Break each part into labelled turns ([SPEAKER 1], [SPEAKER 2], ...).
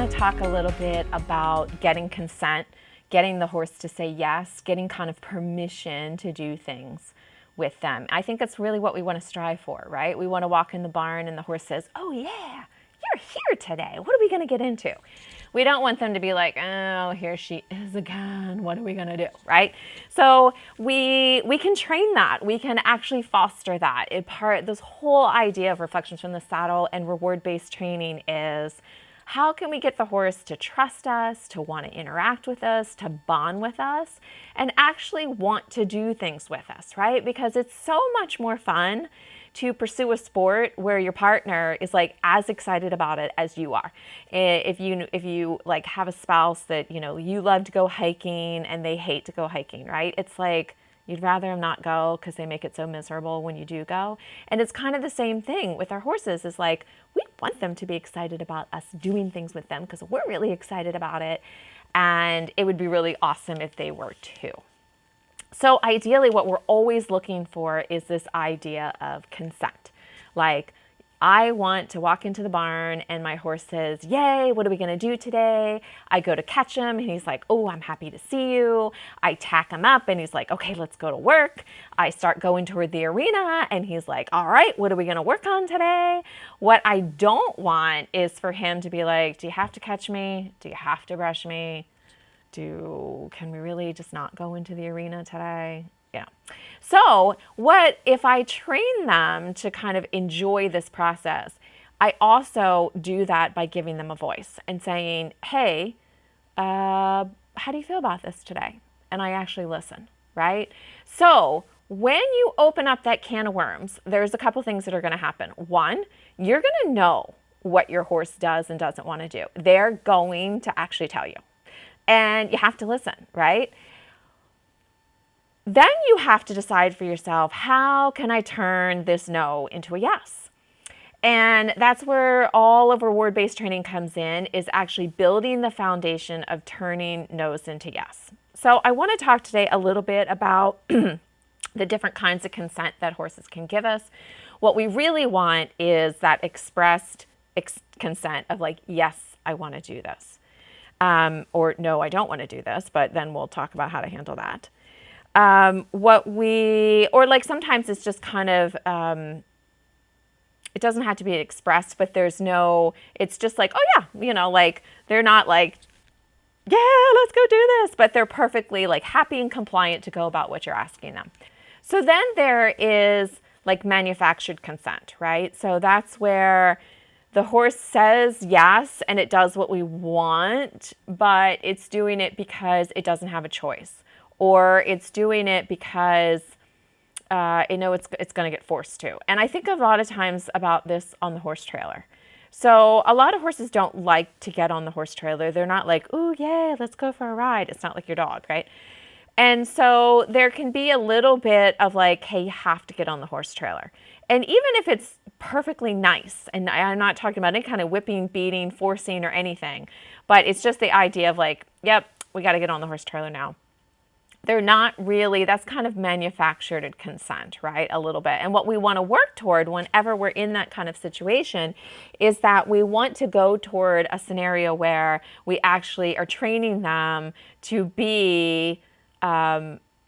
[SPEAKER 1] want to talk a little bit about getting consent, getting the horse to say yes, getting kind of permission to do things with them. I think that's really what we want to strive for, right? We want to walk in the barn and the horse says, "Oh yeah, you're here today. What are we going to get into?" We don't want them to be like, "Oh, here she is again. What are we going to do?" Right? So we can train that. We can actually foster that. This whole idea of reflections from the saddle and reward-based training is, how can we get the horse to trust us, to want to interact with us, to bond with us, and actually want to do things with us, right? Because it's so much more fun to pursue a sport where your partner is like as excited about it as you are. If you like have a spouse that, you love to go hiking and they hate to go hiking, right? It's like, you'd rather them not go because they make it so miserable when you do go. And it's kind of the same thing with our horses. Is like, we want them to be excited about us doing things with them because we're really excited about it. And it would be really awesome if they were too. So ideally, what we're always looking for is this idea of consent. Like, I want to walk into the barn and my horse says, "Yay, what are we going to do today?" I go to catch him and he's like, "Oh, I'm happy to see you." I tack him up and he's like, "Okay, let's go to work." I start going toward the arena and he's like, "All right, what are we going to work on today?" What I don't want is for him to be like, "Do you have to catch me? Do you have to brush me? Can we really just not go into the arena today?" Yeah. So what if I train them to kind of enjoy this process? I also do that by giving them a voice and saying, "Hey, how do you feel about this today?" And I actually listen, right? So when you open up that can of worms, there's a couple things that are going to happen. One, you're going to know what your horse does and doesn't want to do. They're going to actually tell you. And you have to listen, right? Then you have to decide for yourself, how can I turn this no into a yes? And that's where all of reward-based training comes in, is actually building the foundation of turning no's into yes. So I want to talk today a little bit about the different kinds of consent that horses can give us. What we really want is that expressed consent of like, "Yes, I want to do this." Or "No, I don't want to do this," but then we'll talk about how to handle that. Or like sometimes it's just kind of, it doesn't have to be expressed, but it's just like, "Oh yeah," like they're not like, "Yeah, let's go do this," but they're perfectly like happy and compliant to go about what you're asking them. So then there is like manufactured consent, right? So that's where the horse says yes and it does what we want, but it's doing it because it doesn't have a choice, or it's doing it because it's going to get forced to. And I think a lot of times about this on the horse trailer. So a lot of horses don't like to get on the horse trailer. They're not like, "Ooh, yay, let's go for a ride." It's not like your dog, right? And so there can be a little bit of like, "Hey, you have to get on the horse trailer." And even if it's perfectly nice, and I'm not talking about any kind of whipping, beating, forcing, or anything, but it's just the idea of like, "Yep, we got to get on the horse trailer now." They're not really, that's kind of manufactured consent, right? A little bit. And what we want to work toward whenever we're in that kind of situation is that we want to go toward a scenario where we actually are training them to be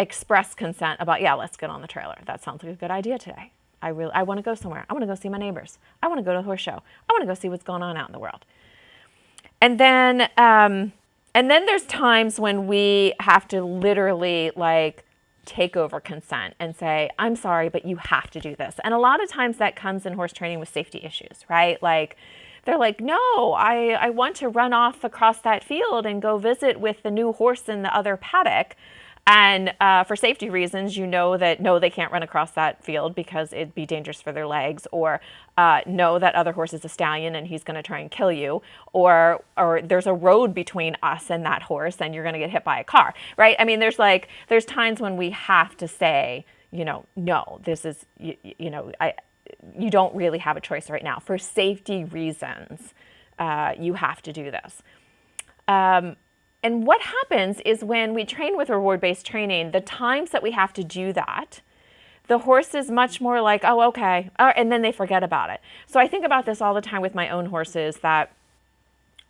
[SPEAKER 1] express consent about, "Yeah, let's get on the trailer. That sounds like a good idea today. I want to go somewhere. I want to go see my neighbors. I want to go to the horse show. I want to go see what's going on out in the world." And then there's times when we have to literally like take over consent and say, "I'm sorry, but you have to do this." And a lot of times that comes in horse training with safety issues, right? Like they're like, "No, I want to run off across that field and go visit with the new horse in the other paddock." And for safety reasons, that no, they can't run across that field because it'd be dangerous for their legs, or no, that other horse is a stallion and he's going to try and kill you, or there's a road between us and that horse and you're going to get hit by a car, right? I mean, there's times when we have to say, "No, this is, you don't really have a choice right now. For safety reasons, you have to do this." And what happens is when we train with reward-based training, the times that we have to do that, the horse is much more like, "Oh, okay," and then they forget about it. So I think about this all the time with my own horses, that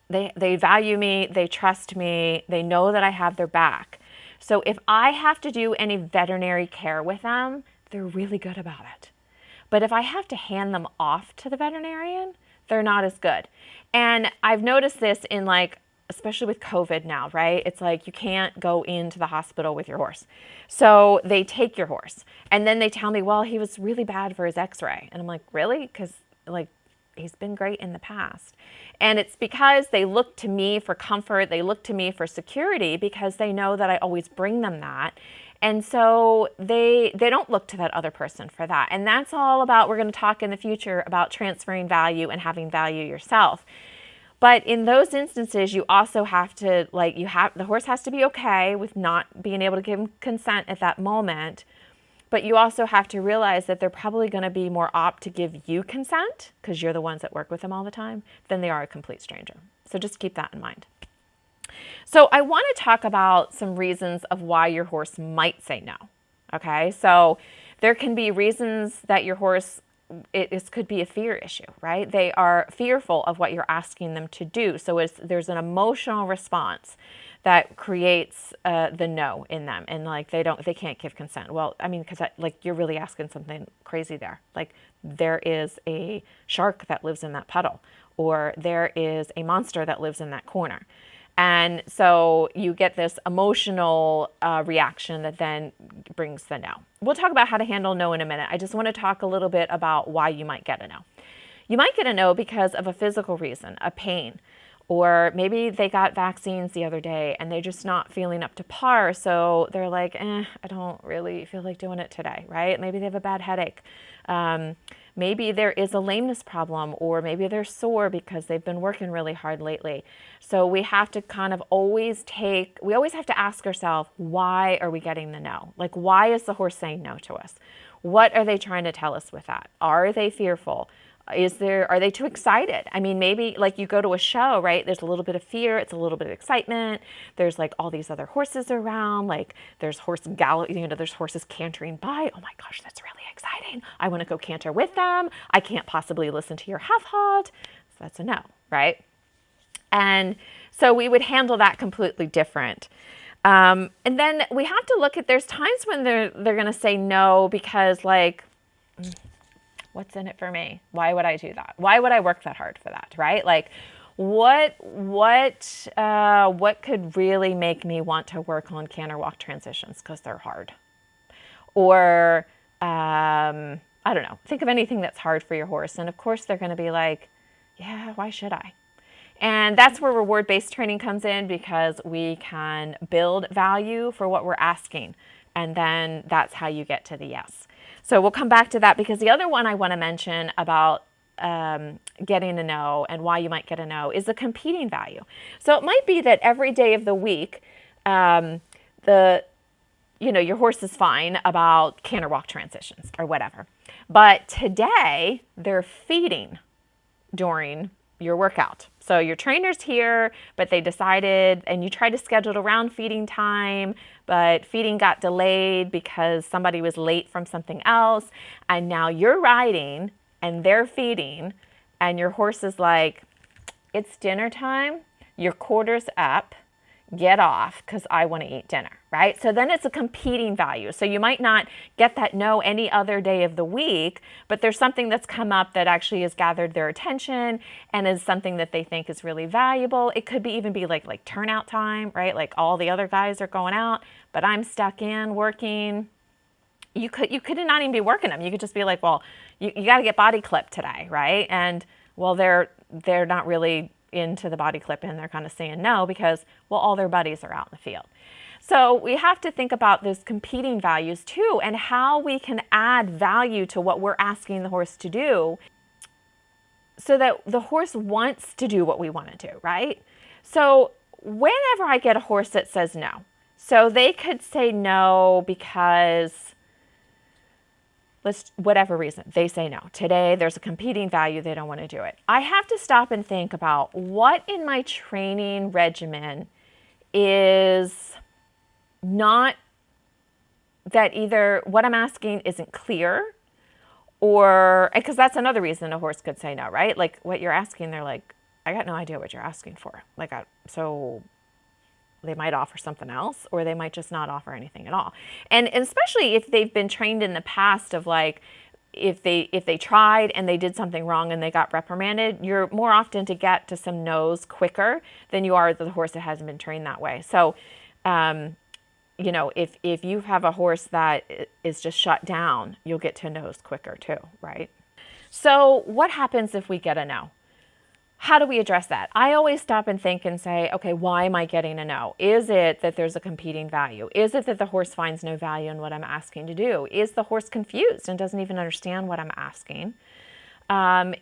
[SPEAKER 1] They value me, they trust me, they know that I have their back. So if I have to do any veterinary care with them, they're really good about it. But if I have to hand them off to the veterinarian, they're not as good. And I've noticed this in like, especially with COVID now, right? It's like you can't go into the hospital with your horse. So they take your horse and then they tell me, well, he was really bad for his x-ray. And I'm like, really? Because like he's been great in the past. And it's because they look to me for comfort. They look to me for security because they know that I always bring them that. And so they don't look to that other person for that. And that's all about, we're going to talk in the future about transferring value and having value yourself. But in those instances, you also have to, like, the horse has to be okay with not being able to give him consent at that moment. But you also have to realize that they're probably going to be more apt to give you consent because you're the ones that work with them all the time than they are a complete stranger. So just keep that in mind. So I want to talk about some reasons of why your horse might say no. Okay, so there can be reasons that your horse, it could be a fear issue, right? They are fearful of what you're asking them to do. So there's an emotional response that creates the no in them, and like they can't give consent. Well, I mean, because like you're really asking something crazy there. Like there is a shark that lives in that puddle, or there is a monster that lives in that corner. And so you get this emotional reaction that then brings the no. We'll talk about how to handle no in a minute. I just want to talk a little bit about why you might get a no. You might get a no because of a physical reason, a pain, or maybe they got vaccines the other day and they're just not feeling up to par. So they're like, I don't really feel like doing it today, right? Maybe they have a bad headache. Maybe there is a lameness problem, or maybe they're sore because they've been working really hard lately. So we have to kind of always have to ask ourselves, why are we getting the no? Like, why is the horse saying no to us? What are they trying to tell us with that? Are they fearful? Are they too excited? I mean, maybe like you go to a show, right? There's a little bit of fear. It's a little bit of excitement. There's like all these other horses around. Like there's there's horses cantering by. Oh my gosh, that's really exciting. I want to go canter with them. I can't possibly listen to your half-halt. So that's a no, right? And so we would handle that completely different. And then we have to look at, there's times when they're going to say no because like, what's in it for me? Why would I do that? Why would I work that hard for that, right? Like what could really make me want to work on canter walk transitions because they're hard? Or I don't know, think of anything that's hard for your horse. And of course they're going to be like, yeah, why should I? And that's where reward-based training comes in, because we can build value for what we're asking. And then that's how you get to the yes. So we'll come back to that, because the other one I want to mention about getting a no and why you might get a no is the competing value. So it might be that every day of the week, your horse is fine about canter walk transitions or whatever. But today they're feeding during your workout. So your trainer's here, but they decided, and you tried to schedule it around feeding time, but feeding got delayed because somebody was late from something else. And now you're riding and they're feeding, and your horse is like, it's dinner time, your quarter's up, get off because I want to eat dinner, right? So then it's a competing value. So you might not get that no any other day of the week, but there's something that's come up that actually has gathered their attention and is something that they think is really valuable. It could even be like turnout time, right? Like all the other guys are going out, but I'm stuck in working. You could not even be working them. You could just be like, well, you got to get body clipped today, right? And well, they're not really into the body clip, and they're kind of saying no because, well, all their buddies are out in the field. So we have to think about those competing values too, and how we can add value to what we're asking the horse to do so that the horse wants to do what we want to do, right? So whenever I get a horse that says no, so they could say no because whatever reason, they say no. Today, there's a competing value, they don't want to do it. I have to stop and think about what in my training regimen is not, that either what I'm asking isn't clear, or, because that's another reason a horse could say no, right? Like what you're asking, they're like, I got no idea what you're asking for. So they might offer something else, or they might just not offer anything at all. And especially if they've been trained in the past of like, if they tried and they did something wrong and they got reprimanded, you're more often to get to some no's quicker than you are the horse that hasn't been trained that way. So, if you have a horse that is just shut down, you'll get to no's quicker too, right? So what happens if we get a no? How do we address that? I always stop and think and say, okay, why am I getting a no? Is it that there's a competing value? Is it that the horse finds no value in what I'm asking to do? Is the horse confused and doesn't even understand what I'm asking?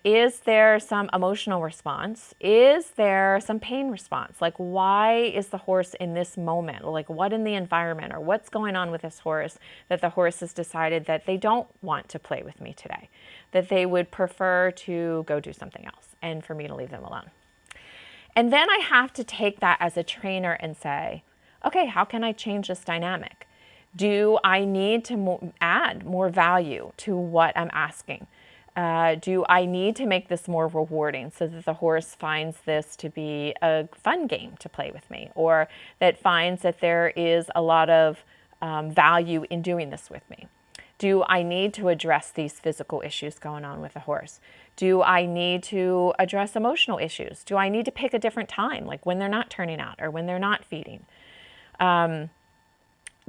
[SPEAKER 1] Is there some emotional response? Is there some pain response? Like, why is the horse in this moment? Like, what in the environment or what's going on with this horse that the horse has decided that they don't want to play with me today, that they would prefer to go do something else and for me to leave them alone? And then I have to take that as a trainer and say, okay, how can I change this dynamic? Do I need to add more value to what I'm asking? Do I need to make this more rewarding so that the horse finds this to be a fun game to play with me, or that finds that there is a lot of value in doing this with me? Do I need to address these physical issues going on with the horse? Do I need to address emotional issues? Do I need to pick a different time, like when they're not turning out or when they're not feeding? But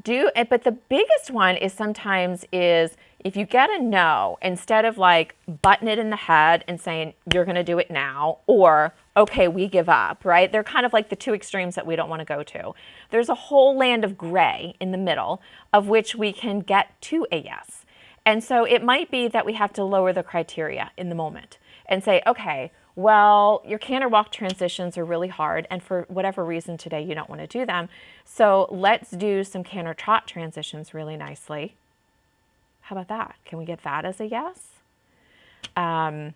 [SPEAKER 1] the biggest one is sometimes is if you get a no, instead of like butting it in the head and saying, you're going to do it now, or, okay, we give up, right? They're kind of like the two extremes that we don't want to go to. There's a whole land of gray in the middle of which we can get to a yes. And so it might be that we have to lower the criteria in the moment and say, okay, well, your canter walk transitions are really hard, and for whatever reason today you don't want to do them. So let's do some canter trot transitions really nicely. How about that? Can we get that as a yes? And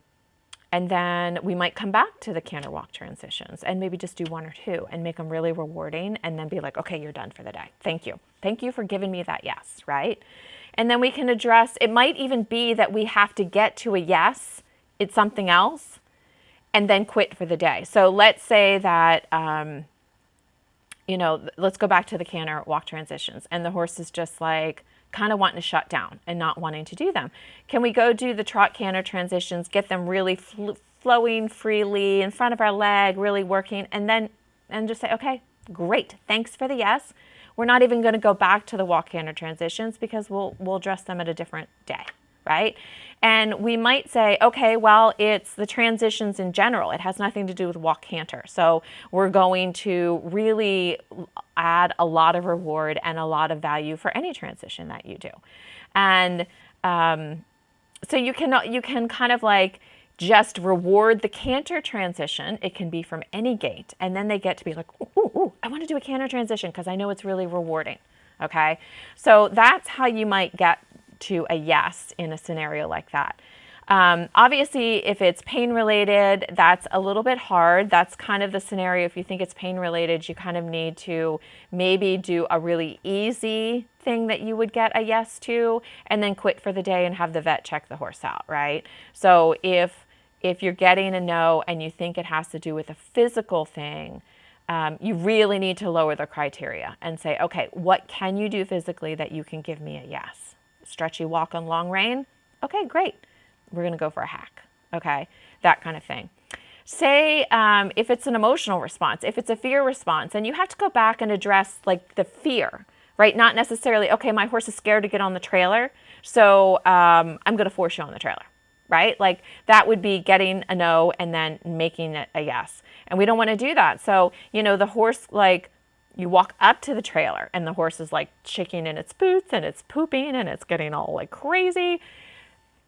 [SPEAKER 1] then we might come back to the canter walk transitions and maybe just do one or two and make them really rewarding, and then be like, okay, you're done for the day. Thank you. Thank you for giving me that yes, right? And then we can address, it might even be that we have to get to a yes, it's something else, and then quit for the day. So let's say that, let's go back to the canter walk transitions, and the horse is just like kind of wanting to shut down and not wanting to do them. Can we go do the trot canter transitions, get them really flowing freely in front of our leg, really working, and just say, okay, great, thanks for the yes. We're not even going to go back to the walk canter transitions because we'll address them at a different day, right? And we might say, okay, well, it's the transitions in general. It has nothing to do with walk canter. So we're going to really add a lot of reward and a lot of value for any transition that you do. And so you can kind of like just reward the canter transition. It can be from any gait. And then they get to be like, ooh, I want to do a canter transition because I know it's really rewarding. Okay. So that's how you might get to a yes in a scenario like that. Obviously, if it's pain related, that's a little bit hard. That's kind of the scenario. If you think it's pain related, you kind of need to maybe do a really easy thing that you would get a yes to, and then quit for the day and have the vet check the horse out, right? So if you're getting a no and you think it has to do with a physical thing, you really need to lower the criteria and say, okay, what can you do physically that you can give me a yes? Stretchy walk on long rein? Okay, great. We're going to go for a hack. Okay, that kind of thing. Say if it's an emotional response, if it's a fear response, and you have to go back and address like the fear, right? Not necessarily, okay, my horse is scared to get on the trailer, so I'm going to force you on the trailer, right? Like that would be getting a no and then making it a yes. And we don't want to do that. So, the horse, like, you walk up to the trailer and the horse is like shaking in its boots and it's pooping and it's getting all like crazy.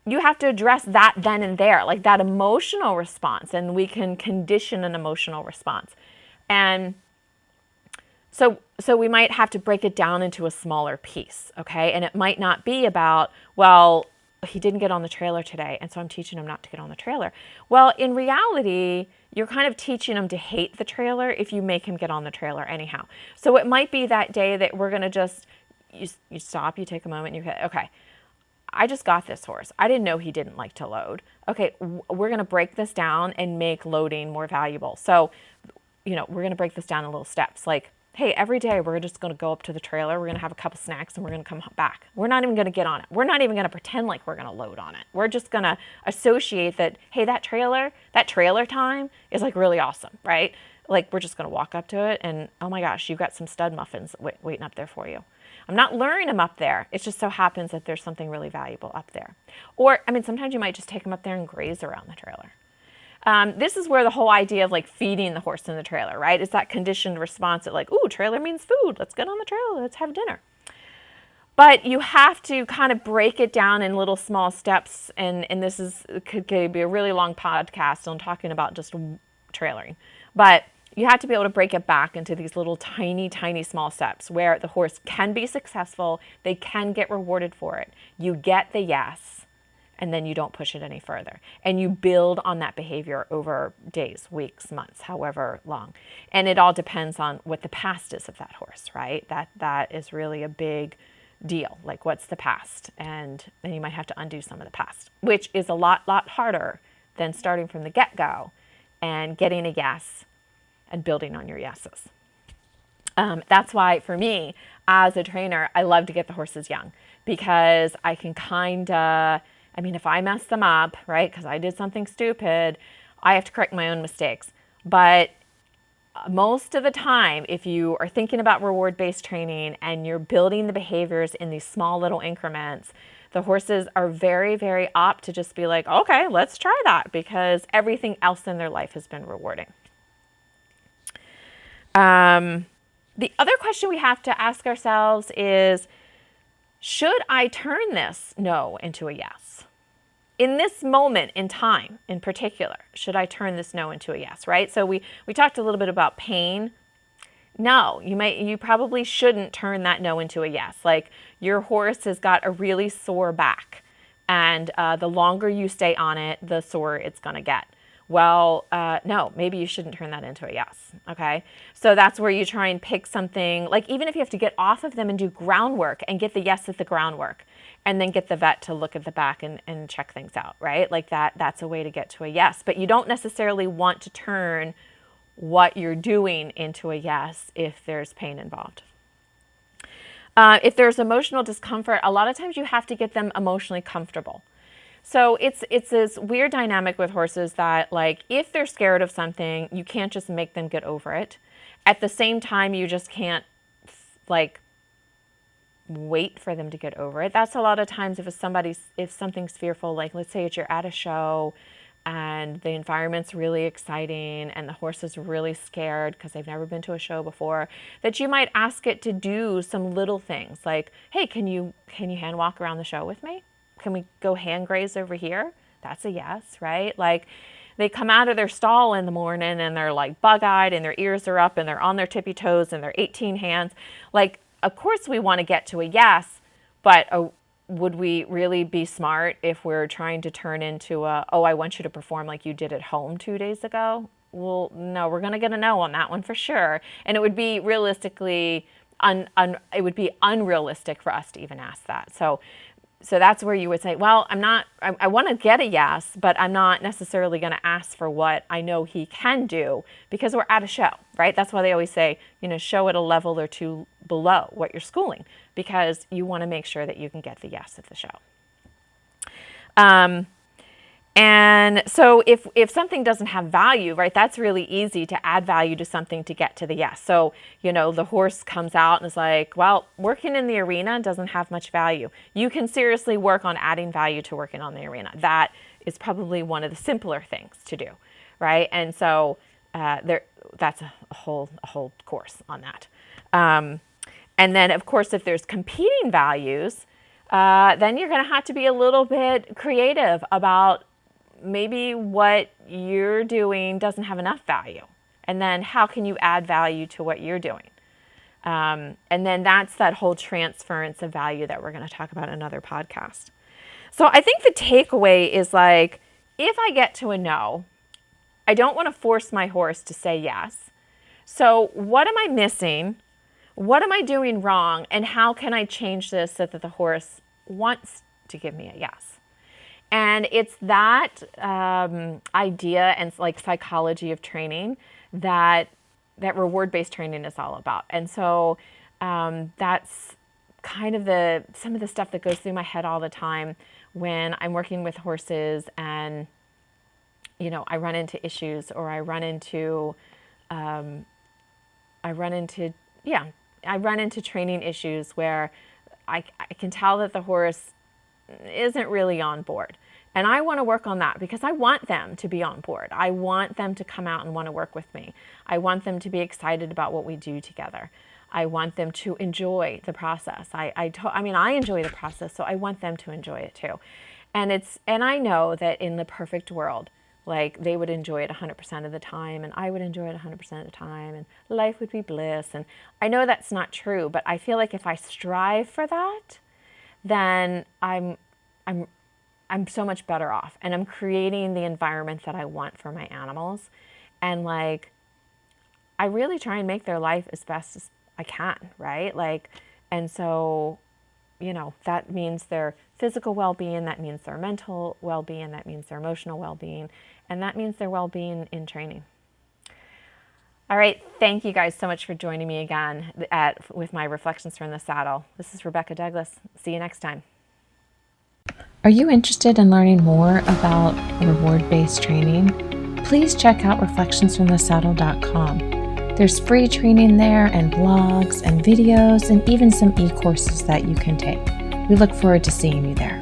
[SPEAKER 1] You have to address that then and there, like that emotional response, and we can condition an emotional response. And so we might have to break it down into a smaller piece, okay? And it might not be about, well, he didn't get on the trailer today, and so I'm teaching him not to get on the trailer. Well, in reality, you're kind of teaching him to hate the trailer if you make him get on the trailer anyhow. So it might be that day that we're going to just, you stop, you take a moment, you hit, okay, I just got this horse. I didn't know he didn't like to load. Okay, we're going to break this down and make loading more valuable. So, we're going to break this down in little steps. Like, hey, every day we're just going to go up to the trailer. We're going to have a couple snacks and we're going to come back. We're not even going to get on it. We're not even going to pretend like we're going to load on it. We're just going to associate that, hey, that trailer time is like really awesome, right? Like, we're just going to walk up to it and, oh my gosh, you've got some stud muffins waiting up there for you. I'm not luring them up there. It just so happens that there's something really valuable up there. Or, sometimes you might just take them up there and graze around the trailer. This is where the whole idea of like feeding the horse in the trailer, right? It's that conditioned response that like, ooh, trailer means food. Let's get on the trailer. Let's have dinner. But you have to kind of break it down in little small steps. And this could be a really long podcast on talking about just trailering. But you have to be able to break it back into these little tiny, tiny small steps where the horse can be successful. They can get rewarded for it. You get the yes. And then you don't push it any further. And you build on that behavior over days, weeks, months, however long. And it all depends on what the past is of that horse, right? That is really a big deal. Like, what's the past? And then you might have to undo some of the past, which is a lot harder than starting from the get-go and getting a yes and building on your yeses. That's why, for me, as a trainer, I love to get the horses young because I can kind of... if I mess them up, right, because I did something stupid, I have to correct my own mistakes. But most of the time, if you are thinking about reward-based training and you're building the behaviors in these small little increments, the horses are very, very apt to just be like, okay, let's try that, because everything else in their life has been rewarding. The other question we have to ask ourselves is, should I turn this no into a yes? In this moment in time, in particular, should I turn this no into a yes, right? So we talked a little bit about pain. No, you probably shouldn't turn that no into a yes. Like, your horse has got a really sore back, and the longer you stay on it, the sore it's going to get. Well, no, maybe you shouldn't turn that into a yes, okay? So that's where you try and pick something, like even if you have to get off of them and do groundwork and get the yes at the groundwork, and then get the vet to look at the back and check things out, right? Like that's a way to get to a yes. But you don't necessarily want to turn what you're doing into a yes if there's pain involved. If there's emotional discomfort, a lot of times you have to get them emotionally comfortable. So it's this weird dynamic with horses that, like, if they're scared of something, you can't just make them get over it. At the same time, you just can't, like, wait for them to get over it. That's a lot of times if something's fearful, like let's say you're at a show and the environment's really exciting and the horse is really scared because they've never been to a show before, that you might ask it to do some little things like, hey, can you hand walk around the show with me? Can we go hand graze over here? That's a yes, right? Like, they come out of their stall in the morning and they're like bug-eyed and their ears are up and they're on their tippy toes and they're 18 hands. Like, of course we want to get to a yes, but would we really be smart if we're trying to turn into I want you to perform like you did at home 2 days ago? Well, no, we're going to get a no on that one for sure. And it would be realistically, it would be unrealistic for us to even ask that. So that's where you would say, well, I want to get a yes, but I'm not necessarily going to ask for what I know he can do because we're at a show, right? That's why they always say, show at a level or two below what you're schooling, because you want to make sure that you can get the yes at the show. And so if something doesn't have value, right, that's really easy to add value to something to get to the yes. So, the horse comes out and is like, well, working in the arena doesn't have much value. You can seriously work on adding value to working on the arena. That is probably one of the simpler things to do, right? And so that's a whole course on that. And then, of course, if there's competing values, then you're going to have to be a little bit creative about maybe what you're doing doesn't have enough value. And then how can you add value to what you're doing? And then that's that whole transference of value that we're going to talk about in another podcast. So I think the takeaway is like, if I get to a no, I don't want to force my horse to say yes. So what am I missing? What am I doing wrong? And how can I change this so that the horse wants to give me a yes. And it's that idea and like psychology of training that reward-based training is all about. And so that's kind of some of the stuff that goes through my head all the time when I'm working with horses and, I run into issues, or I run into training issues where I can tell that the horse isn't really on board. And I want to work on that because I want them to be on board. I want them to come out and want to work with me. I want them to be excited about what we do together. I want them to enjoy the process. I enjoy the process, so I want them to enjoy it too. And I know that in the perfect world, like they would enjoy it 100% of the time, and I would enjoy it 100% of the time, and life would be bliss. And I know that's not true, but I feel like if I strive for that, then I'm so much better off, and I'm creating the environment that I want for my animals. And like, I really try and make their life as best as I can, right? Like, and so, that means their physical well-being, that means their mental well-being, that means their emotional well-being, and that means their well-being in training. All right, thank you guys so much for joining me again with my Reflections from the Saddle. This is Rebecca Douglas. See you next time.
[SPEAKER 2] Are you interested in learning more about reward-based training? Please check out reflectionsfromthesaddle.com. There's free training there, and blogs and videos, and even some e-courses that you can take. We look forward to seeing you there.